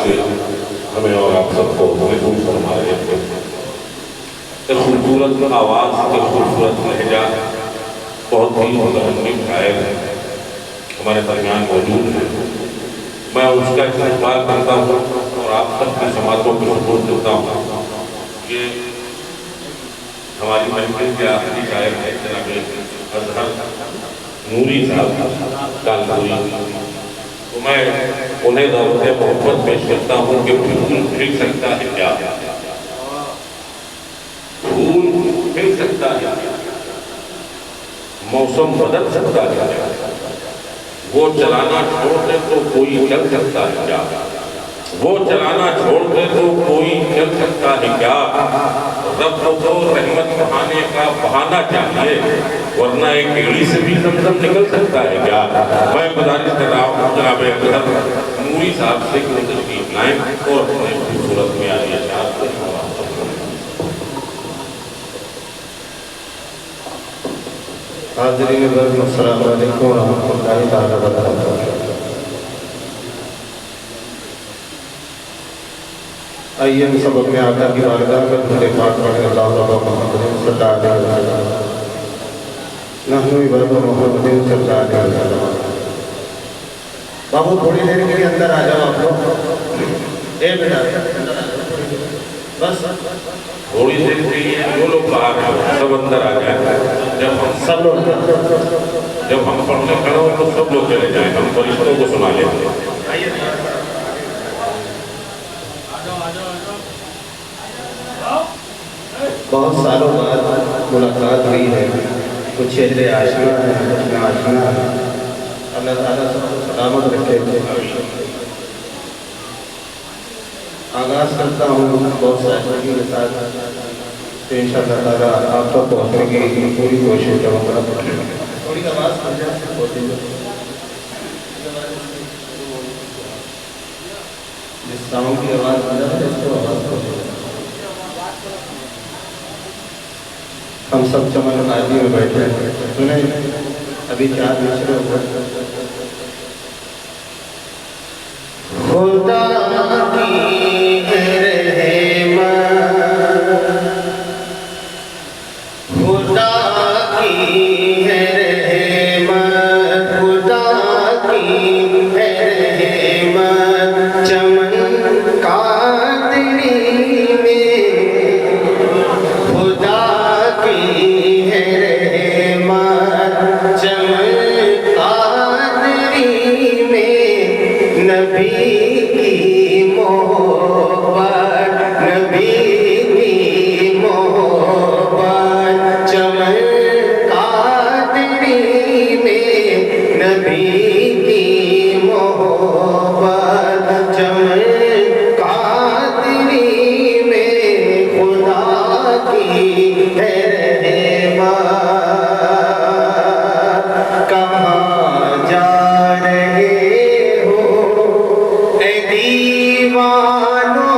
سے ہمیں اور آپ سب کو محفوظ فرمائے. ایک خوبصورت آواز، ایک خوبصورت لہجہ، بہت ہی مترنم شاعر ہمارے درمیان موجود ہے. میں اس کا استقبال کرتا ہوں اور آپ سب کی سماعتوں کو سپرد کرتا ہوں کہ ہماری محفل کے آخری شاعر ہے جناب اظہر نوری صاحب کانپوری. تو میں انہیں دعوت محبت پیش کرتا ہوں کہ پھول کھل سکتا ہے کیا، پھول کھل سکتا ہے، موسم بدل سکتا ہے، وہ چلانا چھوڑ دے تو کوئی چل سکتا ہے کیا، وہ چلانا چھوڑ دے تو کوئی چل سکتا ہے کیا. رب کو رحمت بہانے کا بہانہ چاہیے، ورنہ ایک ایڑی سے بھی زمزم نکل سکتا ہے کیا. میں گزارش کر رہا ہوں جناب اظہر نوری صاحب سے کہ تشریف لائیں اور اپنے خوبصورت معیاری اشعار کو حاضرین عزیز السلام علیکم ورحمۃ اللہ تعالیٰ وبرکاتہ. آئیے ہم سب اپنے آقا کی بارگاہ میں درود پاک پڑھیں. اللہ محمد صلی اللہ علیہ وسلم نحن عباد محمد صلی اللہ علیہ وسلم. بابو تھوڑی دیر کے لیے اندر آ جاؤ آپ لوگ. اے بیٹا بس تھوڑی دیر کے لیے جو لوگ باہر ہیں سب اندر آ جائیں. سب لوگ جب ہم پڑھنے کھڑے ہوں تو سب لوگ چلے جائیں، ہم فرشتوں کو سنا لیں. بہت سالوں بعد ملاقات ہوئی ہے. کچھ چہرے آشنا ہیں، کچھ ناشنا ہیں. اللہ تعالیٰ سب کو سلامت رکھے. آغاز کرتا ہوں بہت سادگی کے ساتھ، انشاءاللہ تعالیٰ آپ تک پہنچنے کی پوری کوشش کروں گا. تھوڑی آواز کر جائے ہوتی ہے، جس ساؤنڈ کی آواز آ جائے اس کو آواز کرو. ہم سب چمن قاضی میں بیٹھے ہیں. سنیں ابھی 4 مشرے ہوئے. خدا کی رحمت، خدا کی رحمت، خدا کی رحمت چمن قادری میں، خدا کی رحمت چمن قادری میں، نبی کی محبت، نبی کی محبت چمن قادری میں، نبی کی محبت چمن قادری میں، خدا کی رحمت. کہاں جا رہے ہو اے دیوانو،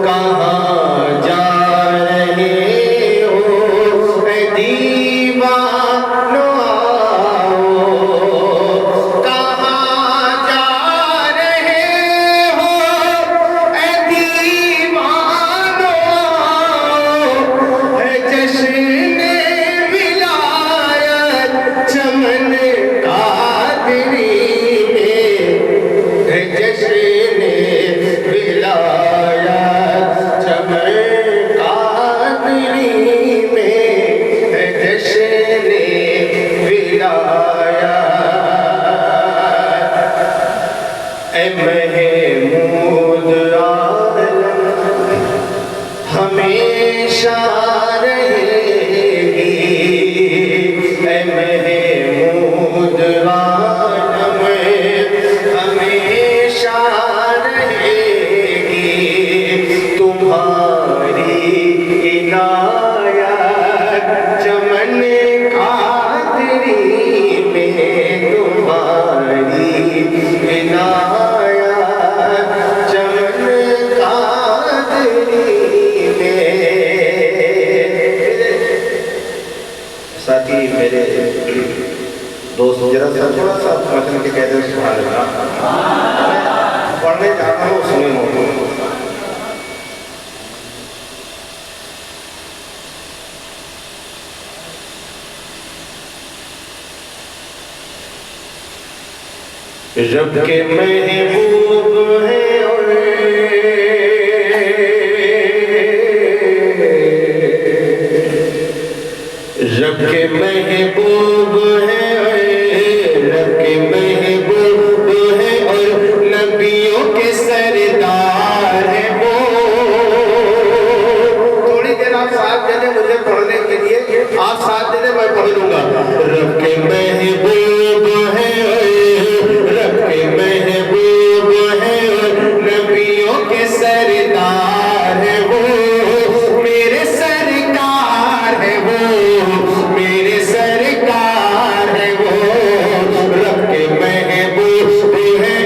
کہاں جا رہے ہو اے دیوانو، کہاں جا رہے ہو اے دیوانو، ہے جشن ولایت چمن قادری میں، ہے جشن ولایت چمن قادری میں، ہے جشن ولایت. اے محمود عالم ہمیشہ رہے گی، اے محمود عالم ہمیشہ رہے گی. تمہاری عنایت چمن قادری میں، تمہاری عنایت چمن قادری میں، رب کے محبوب ہیں اور رب کے محبوب ہیں رب کے محبوب ہیں اور نبیوں کے سردار ہیں وہ. تھوڑی دیر آپ ساتھ دے دیں مجھے پڑھنے کے لیے, آپ ساتھ دے دیں میں پڑھ لوں گا. رب کے محبوب ہیں رب کے محبوب ہیں نبیوں کے سردار ہیں وہ, میرے سرکار ہیں وہ, میرے سرکار ہیں وہ. رب کے محبوب ہیں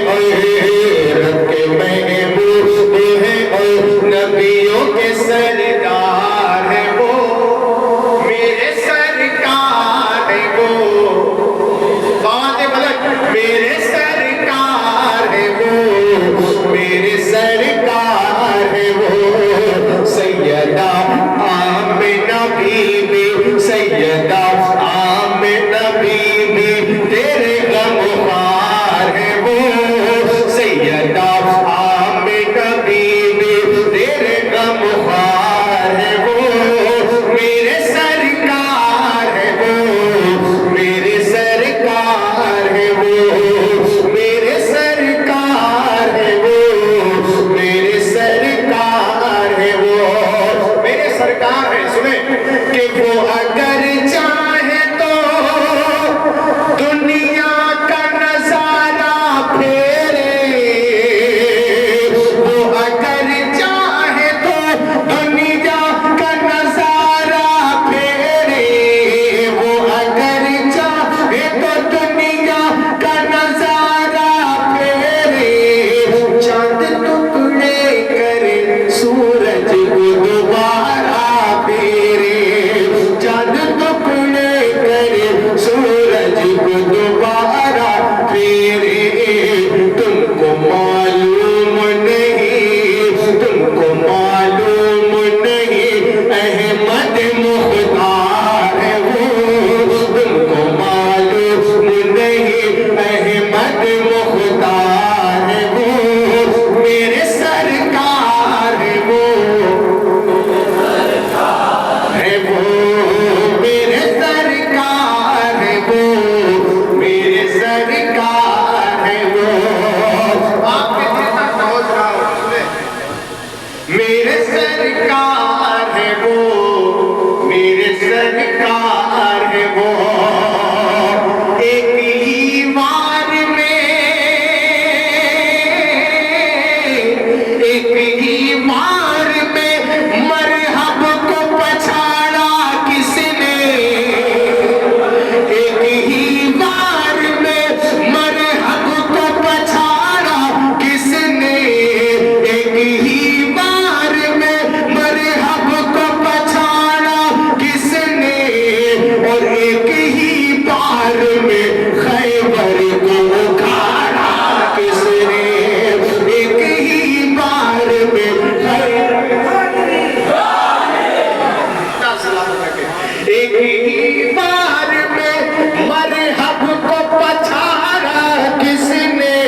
رب کے محبوب ہیں نبیوں کے سردار ہیں وہ, میرے سرکار ہیں وہ. میرے سرکار ہے وہ, میرے سرکار ہے وہ. سیدہ آمنہ بی بی, سیدہ آمنہ بی بی تیرے غم خوار ہے وہ. سیدہ آمنہ بی بی تیرے غم خوار ہے وہ, میرے سرکار ہے وہ, میرے سرکار ہے وہ, میرے سرکار ہے وہ, میرے سرکار ہے وہ. میرے سرکار ہے سنیں کہ وہ اگر چاہے تو دنیا کا نظارہ پھیرے, وہ اگر چاہے تو دنیا کا نظارہ پھیرے, وہ اگر چاہے تو دنیا کا نظارہ پھیرے. چاند ٹکڑے کرے سورج کو دوبارہ پھیرے, چاند ٹکڑے کرے سورج کو دوبارہ پھیرے. تم کو معلوم نہیں, تم کو معلوم نہیں احمد مختار ہے وہ, تم کو معلوم نہیں احمد مختار ہے وہ, میرے سرکار ہے وہ, ہے وہ, میرے سرکار ہے وہ, میرے سرکار ہے وہ. آپ کے دل تک پہنچ رہا ہوں, میرے سرکار ہے وہ, میرے سرکار ہے وہ. ایک ہی وار میں, ایک ہی وار میں مرحب کو پچھاڑا کس نے, ایک ہی وار میں مرحب کو پچھاڑا کس نے, ایک ہی وار میں مرحب کو پچھاڑا کس نے, اور ایک ہی بار میں خیبر کو اکھاڑا کس نے, ایک ہی بار میں ایک ہی بار میں مرحب کو پچھاڑا کس نے,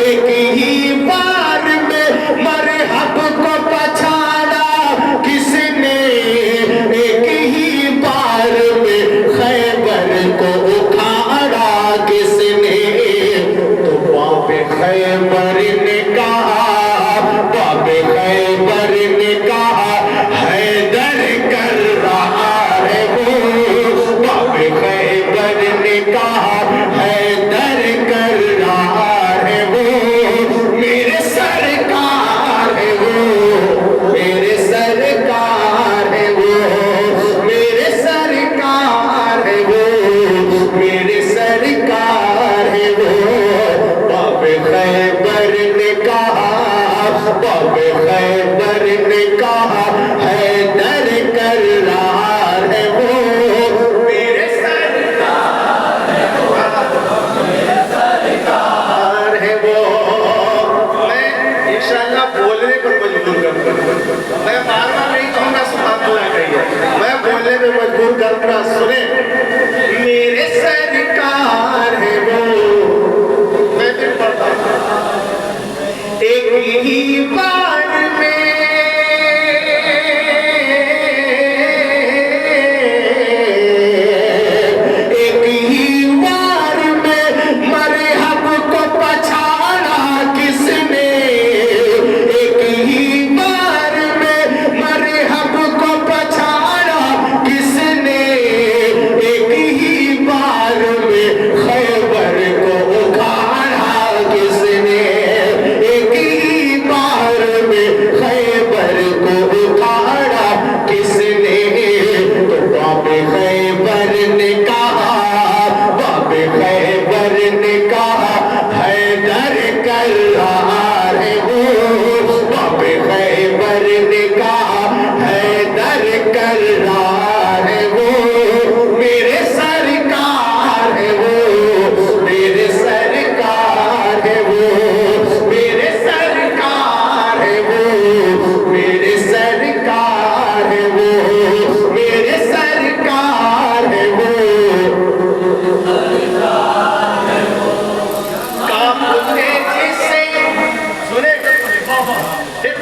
ایک ہی بار میں مرحب کو پچھاڑا کس نے, ایک ہی بار میں خیبر کو اکھاڑا کس نے. تو باب خیبر نے کہا, باب خیبر نے کہا حیدر کر رہا ہے وہ, باب خیبر نے کہا حیدر کر رہا ہے وہ, میرے سرکار ہے وہ, میرے سرکار ہے وہ, میرے سرکار ہے وہ, میرے سرکار ہے وہ. باب خیبر نے کہا, باب خیبر نے کہا حیدر کر رہا ہے وہ, میرے سرکار ہے وہ, میرے سرکار ہے وہ. میں انشاءاللہ بولنے پر مجبور کروں گا, میں بار بار نہیں کہوں گا سبحان اللہ کہیے, میں بولنے میں مجبور کروں گا. سنیں میرے سرکار ہے وہ, میں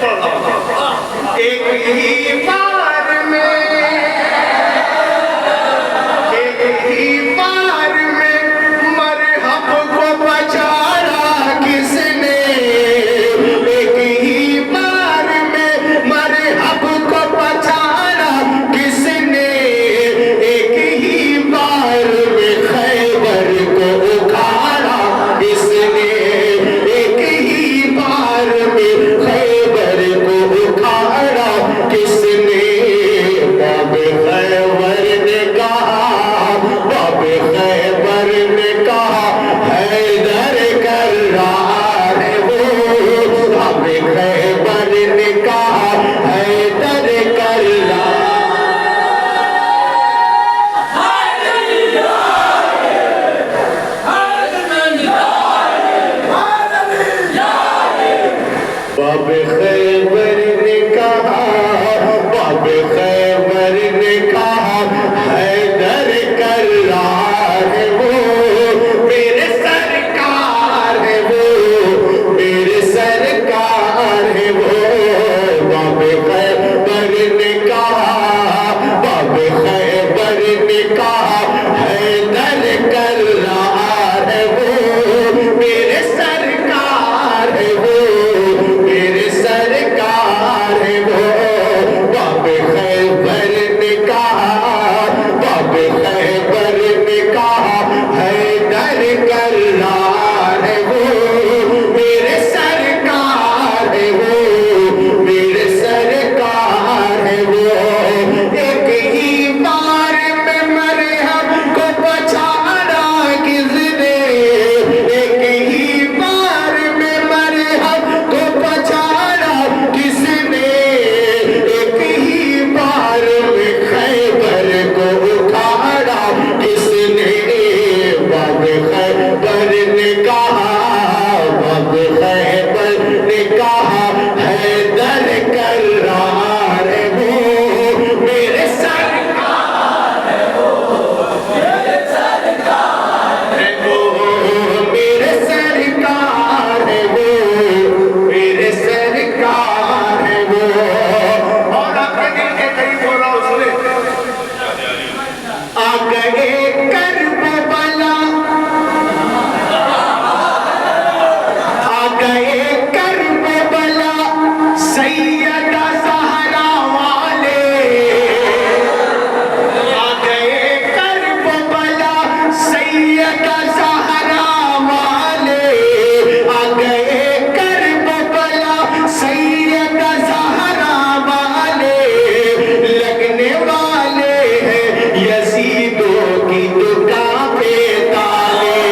ایک ہی بار میں مرحب کو پچھاڑا کس نے؟ ایک ہی بار میں مرحب کو پچھاڑا کس نے؟ ایک ہی بار میں خیبر کو اکھاڑا کس نے؟ ایک ہی بار میں خیبر کو اکھاڑا کس نے؟ باب خیبر نے کہا، باب خیبر نے کہا حیدر کرار ہے وہ، باب خیبر نے کہا حیدر کرار۔ باب خیبر نے کہا، باب خیبر نے کہا حیدر کرار ہے وہ، میرے سرکار ہے وہ، میرے سرکار ہے وہ۔ باب خیبر نے کہا، باب خیبر نے کہا حیدر کرار ہے وہ، میرے سرکار ہے وہ، میرے سرکار ہے وہ۔ باب خیبر نے کہا، باب خیبر نے کہا حیدر کرار ہے وہ، میرے سرکار ہے وہ، میرے سرکار ہے وہ۔ ایک ہی بار میں مرحب کو پچھاڑا کس نے؟ ایک ہی بار میں مرحب کو پچھاڑا کس نے؟ ایک ہی بار میں خیبر کو اکھاڑا کس نے؟ باب خیبر نے کہا، باب خیبر نے کہا حیدر کرار ہے وہ، میرے سرکار ہے وہ، میرے سرکار ہے وہ، میرے سرکار ہے وہ، میرے سرکار ہے وہ۔ اور آپ کے دل کے قریب ہو رہا اس نے آ گئے کربلا، آ گئے کربلا سیدہ زہرا والے، آ گئے کربلا سیدہ زہرا والے، آ گئے کربلا سیدہ زہرا والے، لگنے والے ہیں یزیدوں کی دکان پہ تالے،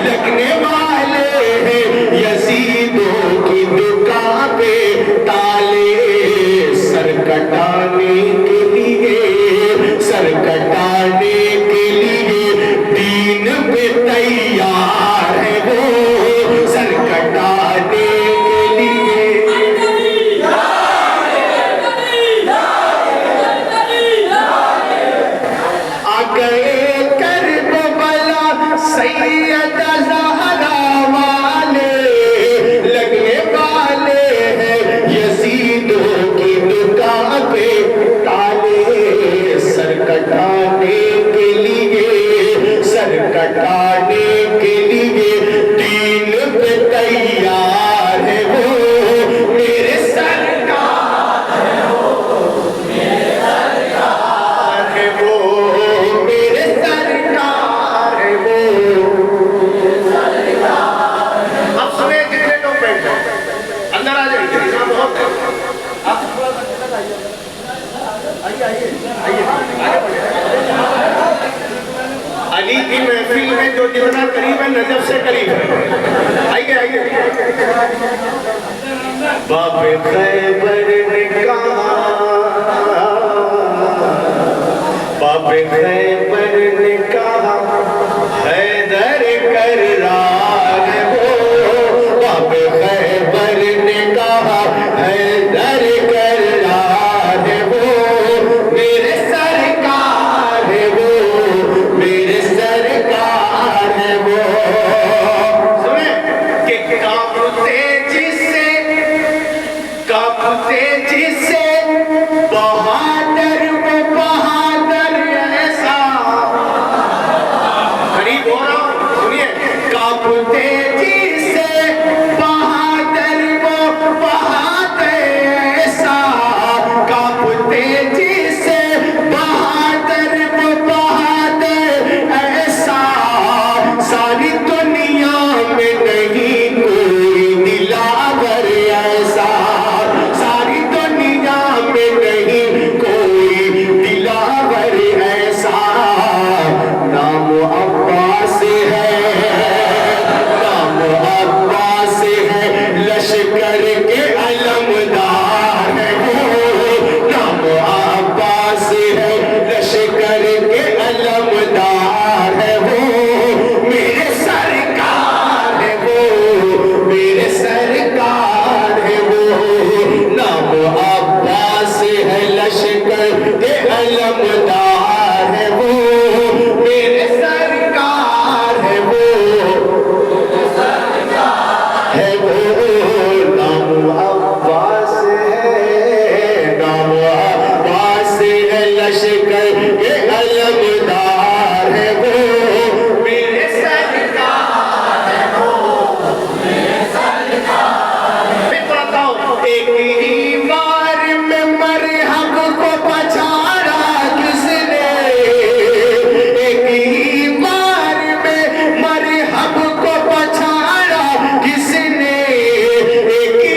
لگنے والے ہیں یزیدوں کی دکان پہ تالے، سر کٹانے کے لیے، سر کٹانے کے لیے دین پہ تیار ہے وہ، سر کٹانے کے لیے۔ آ گئے کربلا سیدہ زہرا والے، لگنے والے ہیں یزیدوں کی دکان پہ تالے، سر کٹانے کے لیے، سر کٹانے کے لیے دین پہ تیار ہے وہ، میرے سرکار ہے وہ، میرے سرکار ہے وہ، میرے سرکار ہے وہ۔ اب سنیں جتنے لوگ بیٹھے اندر آ جائیں، اتنا بہت ہے۔ آئیے آئیے آئیے آگے بڑھیں۔ علی کی محفل میں جو جتنا قریب ہے نجف سے قریب ہے، آئیے آئیے۔ باب خیبر نے کہا، باب خیبر نے کہا حیدر کرار ہے وہ، باب خیبر نے کہا حیدر کرار ہے وہ، میرے سرکار ہے وہ، میرے سرکار ہے وہ۔ سنیں کہ کعب تیجی سے تیزی سے بہادر وہ بہادر ایسا قریب ہو رہا ہوں سنیے کب تیزی سے بہادر وہ بہادر ایسا کب تیزی سے بہادر وہ بہادر ایسا ساری دنیا میں نہیں کوئی دلاور ایسا ساری دنیا میں نہیں کوئی دلاور ایسا نام عباس ہے نام عباس ہے لشکر کے علمدار ہے وہ نام عباس ہے لشکر کے علمدار ہے وہ میرے سرکار ہے وہ میرے سرکار ہے وہ نام عباس ہے لشکر کے علمدار ہے وہ میرے سرکار ہے وہ نام عباس ہے لشکر کے علمدار ہے وہ میرے سرکار ہے وہ میرے سرکار میں پڑھتا ہوں ایک ہی بار میں مرحب کو پچھاڑا کس نے ایک ہی بار میں مرحب کو پچھاڑا کس نے ایک ہی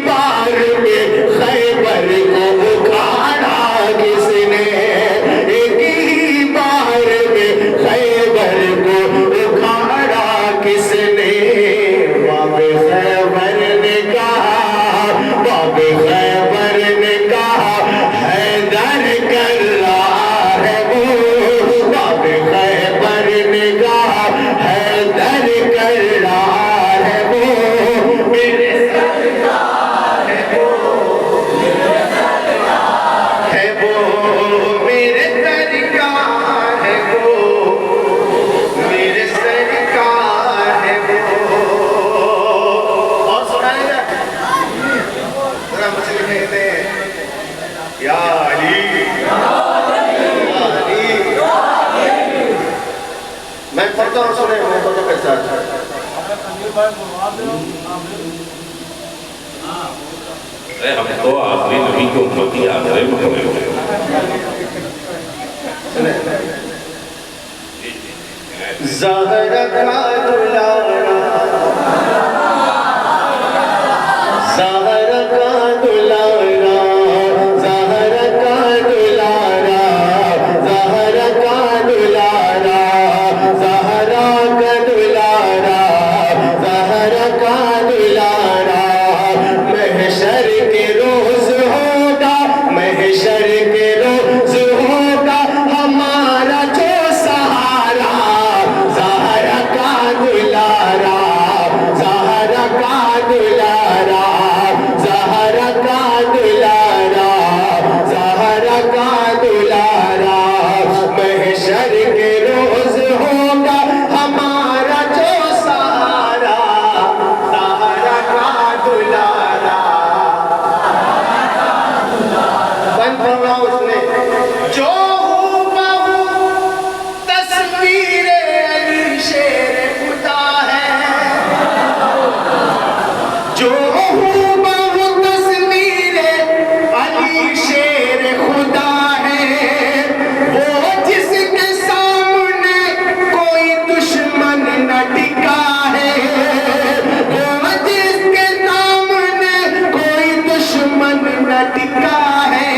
بار میں خیبر کو اکھاڑا کس نے ایک ہی بار میں خیبر کو اکھاڑا کس نے باب خیبر نے کہا باب خیبر نے کہا حیدر کرار ہے وہ باب خیبر نے کہا حیدر کرار ہے وہ میرے سرکار ہے وہ میرے سرکار ہے وہ میرے سرکار ہے وہ میرے سرکار ہے وہ اور سنائیں گے ذرا مجھے کہتے ہیں یا علی یا علی میں پڑھتا ہوں سنیں میں پڑھتا ہوں کیسا ہم تو آخری نبی کی امتی آخری میں کھڑے ہوئے زہرا کا دلارا زہرا کا دلارا زہرا کا دلارا زہرا کا دلارا زہرا کا دلارا زہرا کا دلارا محشر کے روز ہوگا محشر کے روز ہوگا ہمارا جو سہارا زہرا کا دلارا زہرا کا دلارا زہرا کا دلارا زہرا کا دلارا محشر کے روز ہوگا ہمارا جو سہارا زہرا کا دلارا بند پڑھ رہا ہوں اس نے جو بہو تصویر علی شیر خدا ہے جو بہو تصویر علی شیر خدا ہے وہ جس کے سامنے کوئی دشمن نہ ٹکا ہے وہ جس کے سامنے کوئی دشمن نہ ٹکا ہے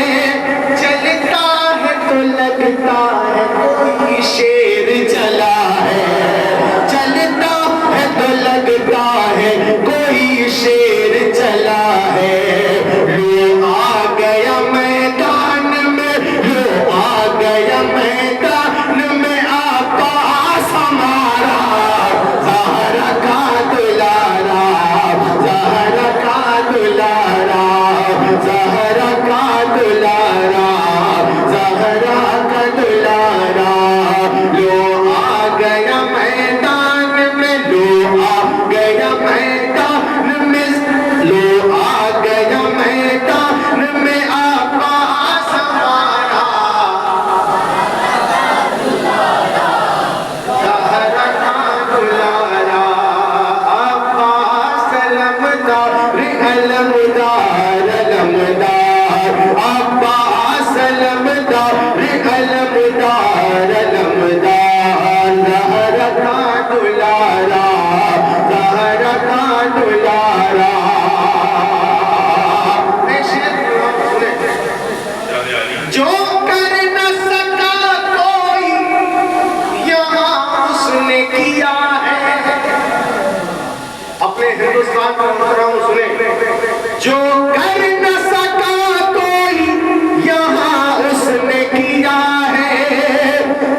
چلتا ہے تو لگتا ہے کوئی شیر چلا ہے چلتا ہے تو لگتا ہے کوئی شیر چلا علمدار علمدار علمدار عباس علمدار علمدار علمدار زہرا کا دلارا زہرا کا دلارا جو کر نہ سکا کوئی یہاں اس نے کیا ہے اپنے ہندوستان کا محترم سنیں جو کر نہ سکا کوئی یہاں اس نے کیا ہے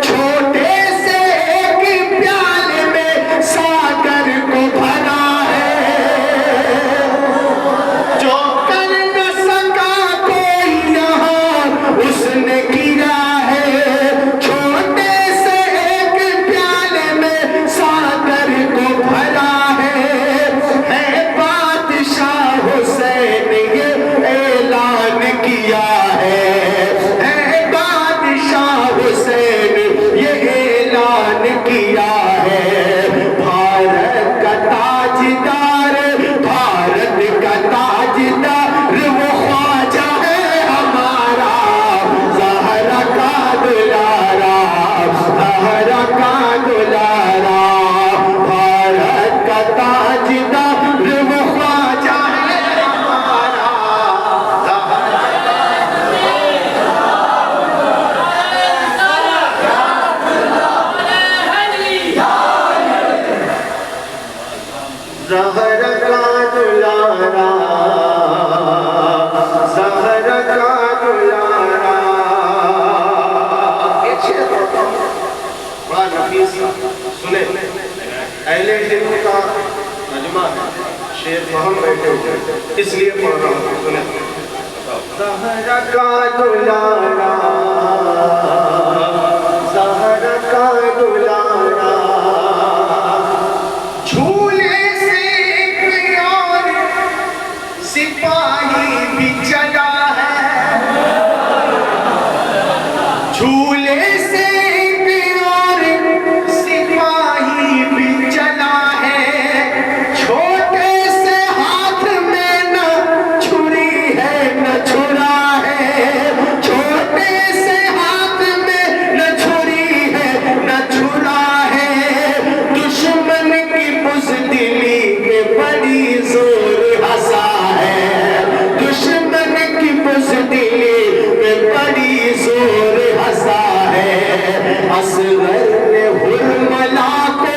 چھوٹے سے ایک پیالے میں ساگر کو بھرا ہے جو کر نہ سکا کوئی یہاں اس نے کیا ہے چھوٹے سے ایک پیالے میں ساگر کو بھرا ہے بادشاہ حسین یہ اعلان کیا ہے بادشاہ حسین یہ اعلان کیا ہے بھارت کا تاجدار بھارت کا تاجدار وہ خواجہ ہے ہمارا زہرا کا دلارا زہرا کا دلارا بھارت کا تاجدار وہ خواجہ ہے ہمارا زہرا کا دلارا زہرا کا دلارا ایک شعر پڑھتا ہوں بڑا نفیس سنیں اہل علم کا مجمع ہے شعر فہم بیٹھے ہوئے اس لیے پڑھ رہا ہوں سنیں زہرا کا دلارا زہرا کا دلارا جھولے سے ایک اور سپاہی بھی چلا ہے جھولے سے ایک اور سپاہی بھی چلا ہے چھوٹے سے ہاتھ میں نہ چھری ہے نہ چھرا ہے چھوٹے سے ہاتھ میں نہ چھری ہے نہ چھرا ہے دشمن کی بزدلی میں بڑی زور ہنسا ہے دشمن کی بزدلی میں بڑی زور ہنسا ہے اصغر نے حرملا کو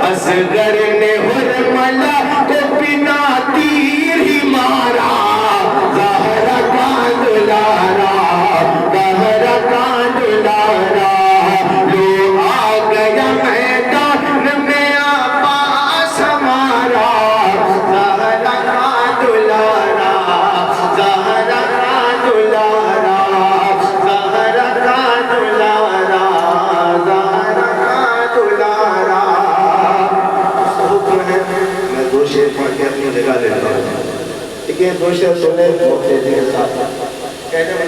اصغر نے حرملا کو بنا تیر ہی مارا زہرا کا دلارا زہرا کا دلارا لو آ گیا میدان میں عباس ہمارا زہرا کا دلارا زہرا کا دلارا زہرا کا دلارا زہرا کا دلارا حکم ہے میں دو شعر پڑھ کے اپنی جگہ لیتا ہوں ٹھیک ہے دو شعر سنیں موقع کے ساتھ کہنے میں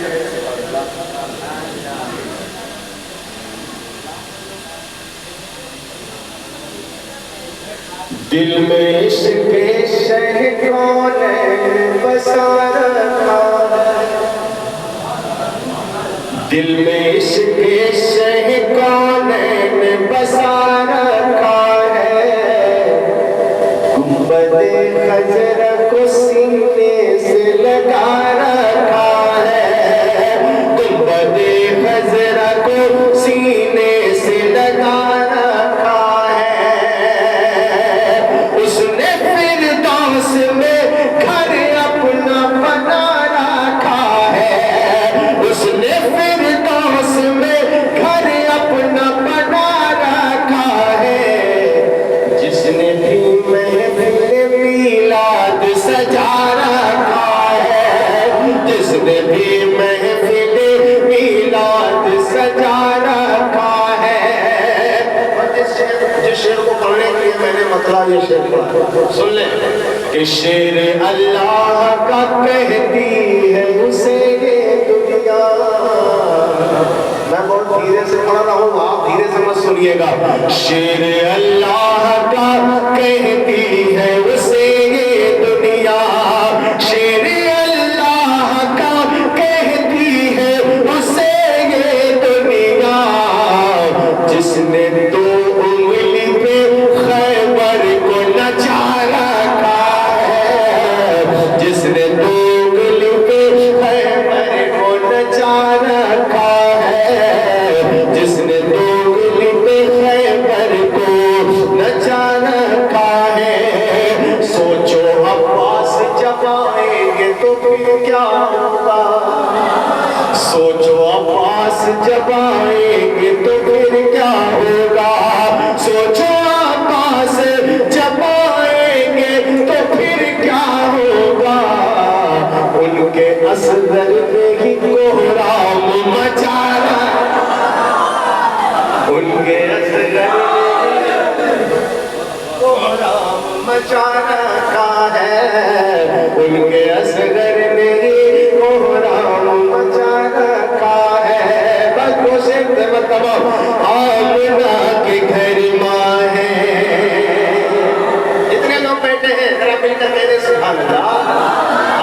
دل میں عشق شہ کون بسا رکھا دل میں عشق شہ کون بسا رکھا ہے گنبد خضرا کو سینے سے لگا رکھا ہے گنبد خضرا کو سینے سے لگا رکھا ہے اس نے فردوس میں گھر اپنا بنا رکھا ہے اس نے فردوس میں گھر اپنا بنا رکھا ہے جس نے بھی محفل میلاد سجا رکھا ہے جس نے بھی محفل میلاد سجا رکھا ہے جس شعر کو پڑھنے کے لیے میں نے مطلع یہ شعر پڑھا سن لیں کہ شعر اللہ کا کہتی ہے اسے یہ دنیا میں بہت دھیرے سے پڑھ رہا ہوں آپ دھیرے سے مت سنیے گا شعر اللہ کا کہتی ہے اسے یہ دنیا جس نے دوگل پہ خیبر کو نچا رکھا ہے، جس نے دوگل پہ خیبر کو نچا رکھا ہے، سوچو عباس جب آئیں گے تو پھر کیا ہوگا، سوچو عباس جب آئیں گے تو پھر کیا ہوگا، سوچو عباس جب آئیں گے تو پھر کیا ہوگا، ان کے اصغر میں ہی کوہرام مچا رہا، ان کے اصغر میں کوہرام مچا رکھا ہے، ان کے اصغر میں ہی کوہرام مچا رکھا ہے، بس وہ شرط مطلب آمنہ کے گھر ماں ہے، جتنے لوگ بیٹھے ہیں ذرا مل کر کہتے سبحان اللہ،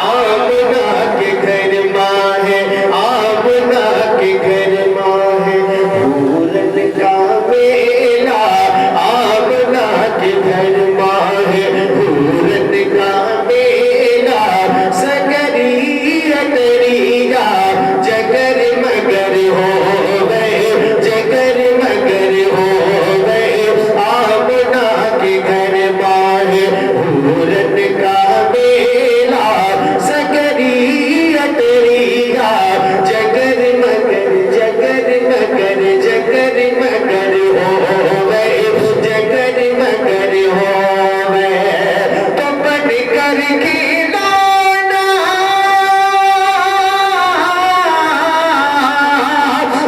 آمنہ کے گھر ماں ہے، آمنہ کے گھر ماں ہے، پورن کا میلہ آمنہ کے گھر ماں ہے، پورن کا میلہ سگری اتریا جگر مگر ہو گئے، جگر مگر ہو گئے، آمنہ کے گھر ماں ہے، پورن کا میلہ سگری اتریا جگر مگر، جگر مگر، جگر مگر ہو گئے، جگر مگر ہو گئے، تو بن کر کھلانا،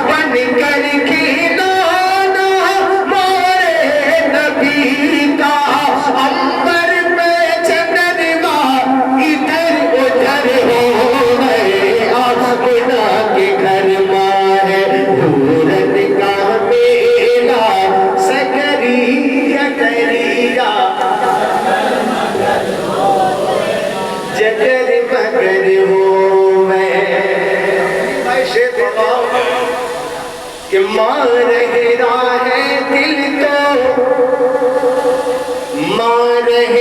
بن کر کھلانا مارے نبی کا، امبر میں چندرما ادھر ادھر ہو گئے، آمنہ کے گھر ماں ہے، پورن کا میلہ سگری اتریا جگر مگر ہو میں، ایسے دعا کہ ماں رہ ہے دل تو، ماں رہ